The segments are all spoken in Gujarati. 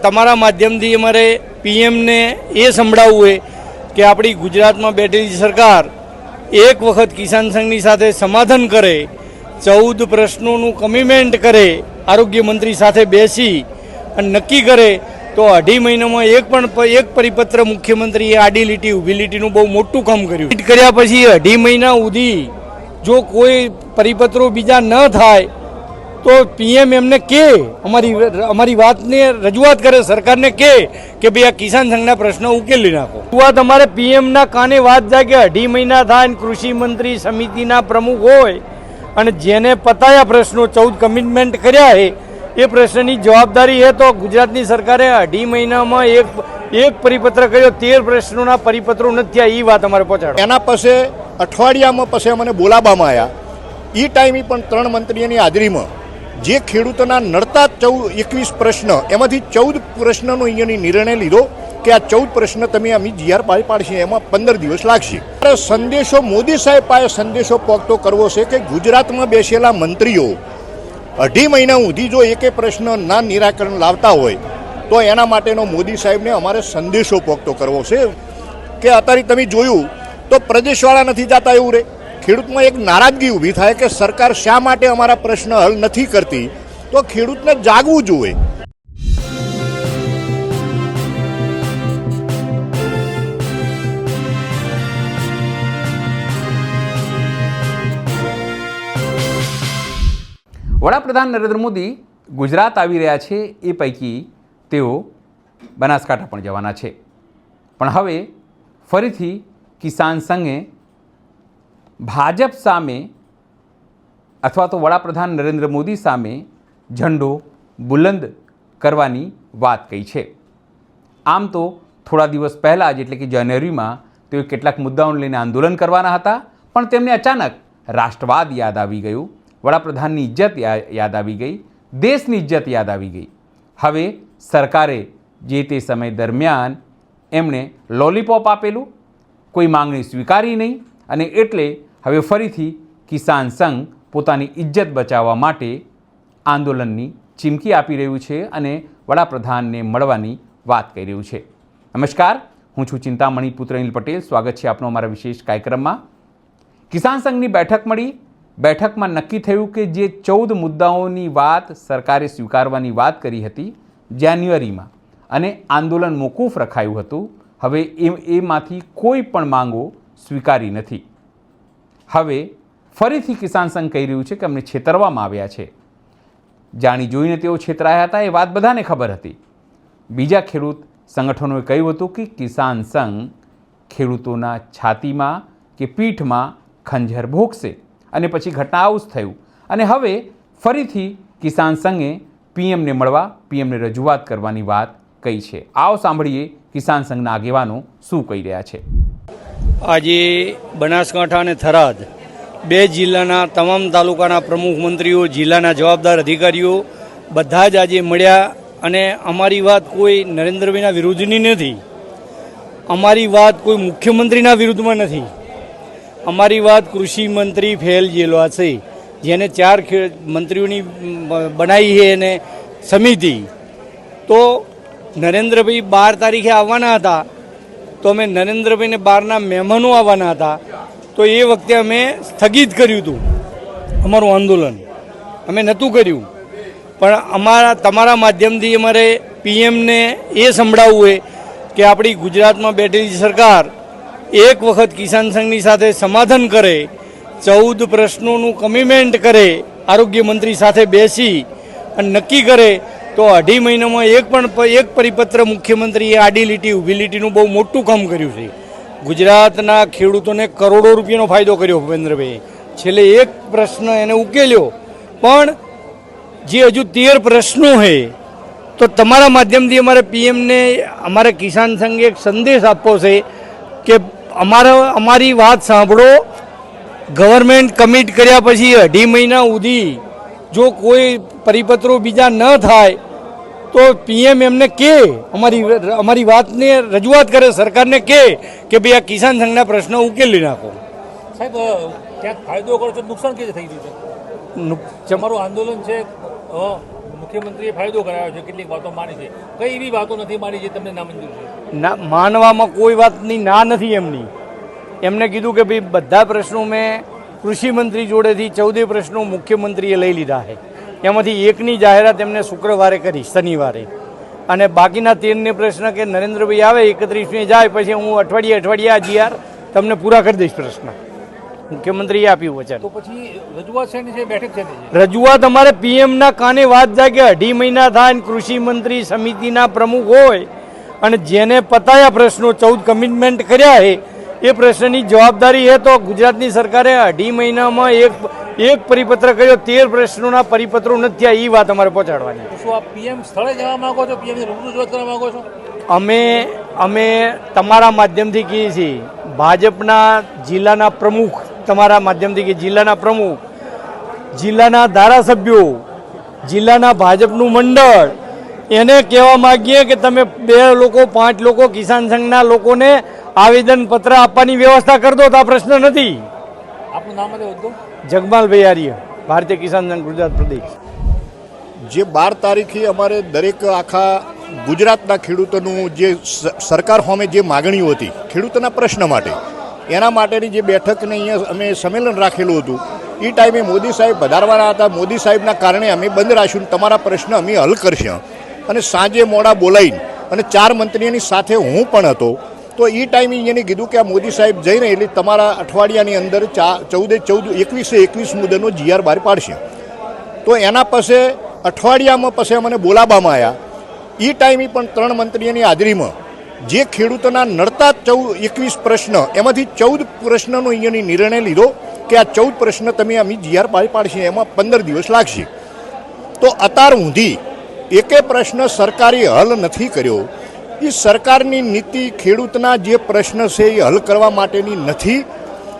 તમારા માધ્યમથી અમારે પીએમને એ સંભળાવવું છે કે આપણી ગુજરાતમાં બેઠેલી સરકાર એક વખત કિસાન સંઘની સાથે સમાધાન કરે, 14 પ્રશ્નોનું કમિટમેન્ટ કરે, આરોગ્ય મંત્રી સાથે બેસી અને નક્કી કરે તો 2.5 મહિનામાં એક પરિપત્ર મુખ્યમંત્રીએ આડી લીટી ઊભી લીટીનું બહુ મોટું કામ કર્યું. કર્યા પછી 2.5 મહિના સુધી જો કોઈ પરિપત્રો બીજા ન થાય તો પીએમ એમને કે અમારી વાતને રજૂઆત કરે, સરકારને કે ભાઈ આ કિસાન સંઘના પ્રશ્નો ઉકેલી નાખો. રજૂઆત અમારે પીએમના કાને વાત જાય કે 2.5 મહિના થાય, કૃષિ મંત્રી સમિતિના પ્રમુખ હોય અને જેને પતાયા પ્રશ્નો 14 કમિટમેન્ટ કર્યા છે એ પ્રશ્નની જવાબદારી છે. તો ગુજરાતની સરકારે 2.5 મહિનામાં એક પરિપત્ર કર્યો, 13 પ્રશ્નોના પરિપત્રો નથી થયા. એ વાત અમારે પહોંચાડો. એના પછી અઠવાડિયામાં પછી અમને બોલાવવામાં આવ્યા. એ ટાઈમે પણ 3 મંત્રીઓની હાજરીમાં જે ખેડૂતોના નડતા 21 પ્રશ્ન, એમાંથી 14 પ્રશ્નનો અહીંયાની નિર્ણય લીધો કે આ 14 પ્રશ્ન તમે અમે જીઆર પાડશે, એમાં 15 દિવસ લાગશે. સંદેશો મોદી સાહેબ પાસે સંદેશો પહોંચતો કરવો છે કે ગુજરાતમાં બેસેલા મંત્રીઓ 2.5 મહિના સુધી જો એકે પ્રશ્ન ના નિરાકરણ લાવતા હોય તો એના માટેનો મોદી સાહેબને અમારે સંદેશો પહોંચતો કરવો છે. કે અત્યારે તમે જોયું તો પ્રદેશવાળા નથી જતા એવું રે, ખેડૂતમાં એક નારાજગી ઊભી થાય કે સરકાર શા માટે અમારા પ્રશ્ન હલ નથી કરતી. તો ખેડૂતને જાગવું જોઈએ. વડાપ્રધાન નરેન્દ્ર મોદી ગુજરાત આવી રહ્યા છે, એ પૈકી તેઓ બનાસકાંઠા પણ જવાના છે. પણ હવે ફરીથી કિસાન સંઘે ભાજપ સામે અથવા તો વડાપ્રધાન નરેન્દ્ર મોદી સામે ઝંડો બુલંદ કરવાની વાત કહી છે. આમ તો થોડા દિવસ પહેલાં જ એટલે કે જાન્યુઆરીમાં તેઓ કેટલાક મુદ્દાઓને લઈને આંદોલન કરવાના હતા, પણ તેમને અચાનક રાષ્ટ્રવાદ યાદ આવી ગયું, વડાપ્રધાનની ઇજ્જત યાદ આવી ગઈ, દેશની ઇજ્જત યાદ આવી ગઈ. હવે સરકારે જે તે સમય દરમિયાન એમણે લોલીપોપ આપેલું, કોઈ માંગણી સ્વીકારી નહીં, અને એટલે હવે ફરીથી કિસાન સંઘ પોતાની ઇજ્જત બચાવવા માટે આંદોલનની ચીમકી આપી રહ્યું છે અને વડાપ્રધાનને મળવાની વાત કરી રહ્યું છે. નમસ્કાર, હું છું ચિંતામણી પુત્ર અનિલ પટેલ. સ્વાગત છે આપનો અમારા વિશેષ કાર્યક્રમમાં. કિસાન સંઘની બેઠક મળી. બેઠકમાં નક્કી થયું કે જે 14 મુદ્દાઓની વાત સરકારે સ્વીકારવાની વાત કરી હતી જાન્યુઆરીમાં અને આંદોલન મોકૂફ રખાયું હતું, હવે એમાંથી કોઈ પણ માંગો સ્વીકારી નથી. હવે ફરીથી કિસાન સંઘ કહી રહ્યું છે કે અમને છેતરવામાં આવ્યા છે. જાણી જોઈને તેઓ છેતરાયા હતા એ વાત બધાને ખબર હતી. બીજા ખેડૂત સંગઠનોએ કહ્યું હતું કે કિસાન સંઘ ખેડૂતોના છાતીમાં કે પીઠમાં ખંજર ભોગશે, અને પછી ઘટના આવું જ થયું. અને હવે ફરીથી કિસાન સંઘે પીએમને મળવા, પીએમને રજૂઆત કરવાની વાત કહી છે. આવો સાંભળીએ કિસાન સંઘના આગેવાનો શું કહી રહ્યા છે. આજે બનાસકાંઠા અને થરાદ 2 જિલ્લાના તમામ તાલુકાના પ્રમુખ મંત્રીઓ, જિલ્લાના જવાબદાર અધિકારીઓ બધા જ આજે મળ્યા. અને અમારી વાત કોઈ નરેન્દ્રભાઈના વિરુદ્ધની નથી, અમારી વાત કોઈ મુખ્યમંત્રીના વિરુદ્ધમાં નથી, અમારી વાત કૃષિ મંત્રી ફેલ જેલો છે, જેને 4 મંત્રીઓની બનાવી છે એને સમિતિ. તો નરેન્દ્રભાઈ 12 તારીખે આવવાના હતા, તો અમે નરેન્દ્રભાઈને 12ના મહેમાનો આવવાના હતા, તો એ વખતે અમે સ્થગિત કર્યું હતું અમારું આંદોલન, અમે નહોતું કર્યું. પણ તમારા માધ્યમથી અમારે પીએમને એ સંભળાવવું છે કે આપણી ગુજરાતમાં બેઠેલી સરકાર એક વખત કિસાન સંઘની સાથે સમાધાન કરે, 14 પ્રશ્નોનું કમિટમેન્ટ કરે, આરોગ્ય મંત્રી સાથે બેસી અને નક્કી કરે તો 2.5 મહિનામાં એક પરિપત્ર મુખ્યમંત્રીએ આડી લીટી ઊભી લીટીનું બહુ મોટું કામ કર્યું છે. ગુજરાતના ખેડૂતોને કરોડો રૂપિયાનો ફાયદો કર્યો ભૂપેન્દ્રભાઈ. છેલ્લે એક પ્રશ્ન એને ઉકેલ્યો, પણ જે હજુ 13 પ્રશ્નો છે તો તમારા માધ્યમથી અમારે પીએમને, અમારે કિસાન સંઘે એક સંદેશ આપવો છે કે અમારી વાત સાંભળો. ગવર્મેન્ટ કમિટ કર્યા પછી 2.5 મહિના સુધી જો કોઈ પરિપત્રો બીજા ન થાય તો પીએમ એમને અમારી વાતને રજૂઆત કરે, સરકારને કે ભાઈ આ કિસાન સંઘના પ્રશ્નો ઉકેલી નાખો. સાહેબ, ક્યાંક ફાયદો કરો છો, નુકસાન કેવી થઈ રહ્યું છે? તમારું આંદોલન છે, મુખ્યમંત્રીએ ફાયદો કરાવ્યો છે, કેટલીક વાતો માની છે, કઈ એવી વાતો નથી માની જે તમને નામંજૂર છે? ના, માનવામાં કોઈ વાતની ના નથી એમની. એમને કીધું કે ભાઈ બધા પ્રશ્નો મેં કૃષિ મંત્રી જોડેથી 14 પ્રશ્નો મુખ્યમંત્રીએ લઈ લીધા છે. એમાંથી એકની જાહેરાત એમને શુક્રવારે કરી, શનિવારે, અને બાકીના 13 પ્રશ્ન કે નરેન્દ્રભાઈ આવે 31મી જાય પછી હું અઠવાડિયે આ જીઆર તમને પૂરા કરી દઈશ પ્રશ્ન. મુખ્યમંત્રીએ આપ્યું વચન. તો પછી રજૂઆત છે ને છે, બેઠક છે ને છે? રજૂઆત અમારે પીએમના કાને વાત જાય કે 2.5 મહિના થાય ને કૃષિ મંત્રી સમિતિના પ્રમુખ હોય અને જેને પતાયા પ્રશ્નો 14 કમિટમેન્ટ કર્યા છે એ પ્રશ્નની જવાબદારી છે. તો ગુજરાતની સરકારે 2.5 મહિનામાં એક પરિપત્ર કર્યો, 13 પ્રશ્નોના પરિપત્રો નથી થયા. એ વાત અમારે પહોંચાડવાની. શું આપ પીએમ સ્થળે જવા માંગો છો, પીએમની રૂબરૂ રજૂઆત કરવા માંગો છો? અમે તમારા માધ્યમથી કહીએ છીએ, ભાજપના જિલ્લાના પ્રમુખ, તમારા માધ્યમથી કે જિલ્લાના પ્રમુખ, જિલ્લાના ધારાસભ્યો, જિલ્લાના ભાજપનું મંડળ, એને કહેવા માગીએ કે તમે 2 લોકો 5 લોકો કિસાન સંઘના લોકોને આવેદનપત્ર આપવાની વ્યવસ્થા કરી દો. તો આ પ્રશ્ન નથી. આપનું નામ અને હોદ્દો? જગમાલભાઈ આર્ય, ભારતીય કિસાન સંઘ ગુજરાત પ્રદેશ. જે 12 તારીખે અમારે દરેક આખા ગુજરાતના ખેડૂતોનું જે સરકાર સામે જે માગણીઓ હતી ખેડૂતોના પ્રશ્ન માટે, એના માટેની જે બેઠકને અહીંયા અમે સંમેલન રાખેલું હતું, એ ટાઈમે મોદી સાહેબ વધારવાના હતા. મોદી સાહેબના કારણે અમે બંધ રાખ્યું, તમારા પ્રશ્ન અમે હલ કરશું. અને સાંજે મોડા બોલાવીને અને 4 મંત્રીઓની સાથે હું પણ હતો. તો એ ટાઈમે એને કીધું કે આ મોદી સાહેબ જઈને એટલે તમારા અઠવાડિયાની અંદર 21 મુદ્દાનો જીઆર બહાર પાડશે. તો એના પછી અઠવાડિયામાં પછી અમને બોલાવવામાં આવ્યા. એ ટાઈમે પણ 3 મંત્રીઓની હાજરીમાં જે ખેડૂતોના નડતા 21 પ્રશ્ન, એમાંથી 14 પ્રશ્નનો અહીંયાની નિર્ણય લીધો કે આ 14 પ્રશ્ન તમે અમે જીઆર બહાર પાડશે, એમાં 15 દિવસ લાગશે. તો અત્યાર સુધી એકે પ્રશ્ન સરકારે હલ નથી કર્યો. એ સરકારની નીતિ ખેડૂતના જે પ્રશ્ન છે એ હલ કરવા માટેની નથી.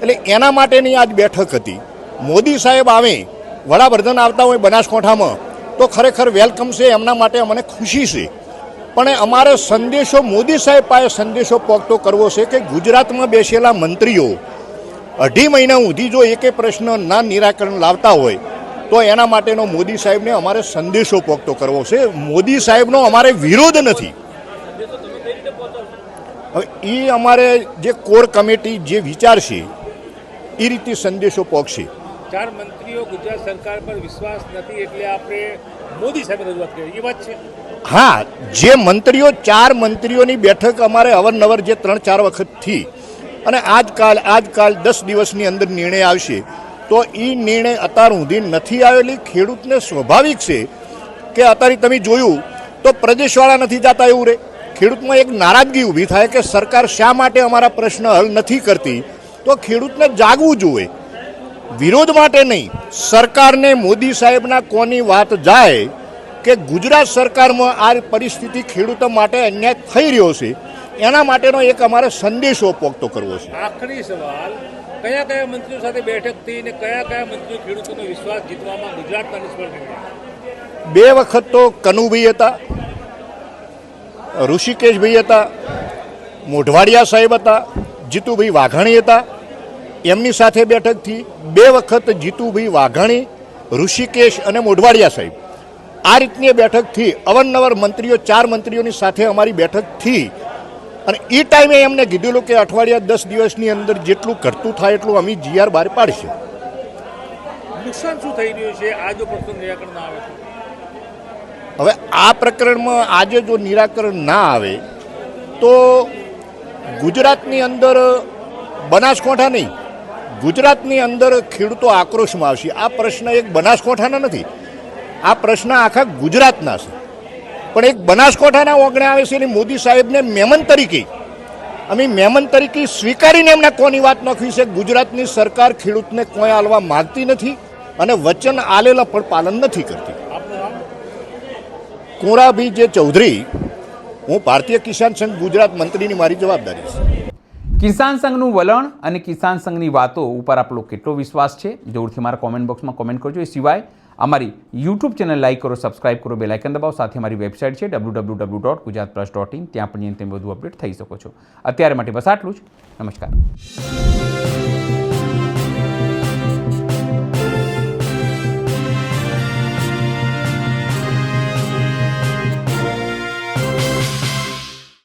એટલે એના માટેની આજ બેઠક હતી. મોદી સાહેબ આવે, વડાપ્રધાન આવતા હોય બનાસકાંઠામાં તો ખરેખર વેલકમ છે, એમના માટે અમને ખુશી છે. પણ અમારે સંદેશો મોદી સાહેબ પાસે સંદેશો પહોંચતો કરવો છે કે ગુજરાતમાં બેસેલા મંત્રીઓ 2.5 મહિના સુધી જો એકે પ્રશ્ન ના નિરાકરણ લાવતા હોય તો એના માટેનો મોદી સાહેબને અમારે સંદેશો પહોંચતો કરવો છે. મોદી સાહેબનો અમારે વિરોધ નથી. હવે એ અમારે જે કોર કમિટી જે વિચારશે એ રીતે સંદેશો પહોંચશે. 4 મંત્રીઓ ગુજરાત સરકાર પર વિશ્વાસ નથી એટલે આપણે મોદી સાહેબ રજૂઆત કરી, એ વાત છે? હા, જે મંત્રીઓ 4 મંત્રીઓની બેઠક અમારે અવારનવાર જે 3-4 વખતથી અને આજકાલ 10 દિવસની અંદર નિર્ણય આવશે. તો એ નિર્ણય અત્યાર સુધી નથી આવેલી. ખેડૂતને સ્વાભાવિક છે કે અત્યારે તમે જોયું તો પ્રદેશવાળા નથી જતા એવું રહે. ખેડૂતમાં એક નારાજગી ઊભી થાય કે સરકાર શા માટે અમારા પ્રશ્ન હલ નથી કરતી. તો ખેડૂતને જાગવું જોઈએ, વિરોધ માટે નહીં. સરકારને મોદી સાહેબના કોની વાત જાય કે ગુજરાત સરકારમાં આ પરિસ્થિતિ ખેડૂતો માટે અન્યાય થઈ રહ્યો છે, એના માટેનો એક અમારે સંદેશો પહોંચતો કરવો છે. આખરી સવાલ, કયા મંત્રીઓ સાથે બેઠક થઈ અને કયા મંત્રીઓ ખેડૂતોનો વિશ્વાસ જીતવામાં ગુજરાતના નિષ્ફળ રહ્યા? 2 વખત તો કનુભાઈ હતા, ઋષિકેશભાઈ હતા, મોઢવાડિયા સાહેબ હતા, જીતુભાઈ વાઘાણી હતા. એમની સાથે બેઠકથી 2 વખત જીતુભાઈ વાઘાણી, ઋષિકેશ અને મોઢવાડિયા સાહેબ, આ રીતની બેઠકથી અવારનવાર મંત્રીઓ 4 મંત્રીઓની સાથે અમારી બેઠક થઈ. અને એ ટાઈમે એમને કીધેલું કે અઠવાડિયા 10 દિવસની અંદર જેટલું ઘટતું થાય એટલું અમે જીઆર બહાર પાડશે. નુકસાન શું થઈ રહ્યું છે આ જો પ્રશ્ન નિરાકરણ ના આવે? હવે આ પ્રકરણમાં આજે જો નિરાકરણ ના આવે તો ગુજરાતની અંદર, બનાસકાંઠા નહીં, ગુજરાતની અંદર ખેડૂતો આક્રોશમાં આવશે. આ પ્રશ્ન એક બનાસકાંઠાના નથી, આ પ્રશ્ન આખા ગુજરાતના છે. પણ એક બનાસકાંઠાના ઓગણે આવે છે. એટલે મોદી સાહેબને મહેમાન તરીકે સ્વીકારીને એમને કોની વાત નાખવી છે. ગુજરાતની સરકાર ખેડૂતને કોઈ આલવા માગતી નથી અને વચન આલેલા પણ પાલન નથી કરતી. કોરાભાઈ જે ચૌધરી, હું ભારતીય કિસાન સંઘ ગુજરાત મંત્રીની મારી જવાબદારી છે. કિસાન સંઘનું વલણ અને કિસાન સંઘની વાતો ઉપર આપણો કેટલો વિશ્વાસ છે, જરૂરથી મારા કોમેન્ટ બોક્સમાં કોમેન્ટ કરજો. એ સિવાય અમારી યુટ્યુબ ચેનલ લાઈક કરો, સબસ્ક્રાઇબ કરો, બેલ આઇકન દબાવો. સાથે અમારી વેબસાઇટ છે www.gujaratplus.in, ત્યાં પણ તમે વધુ અપડેટ થઈ શકો છો. અત્યારે માટે બસ આટલું જ. નમસ્કાર.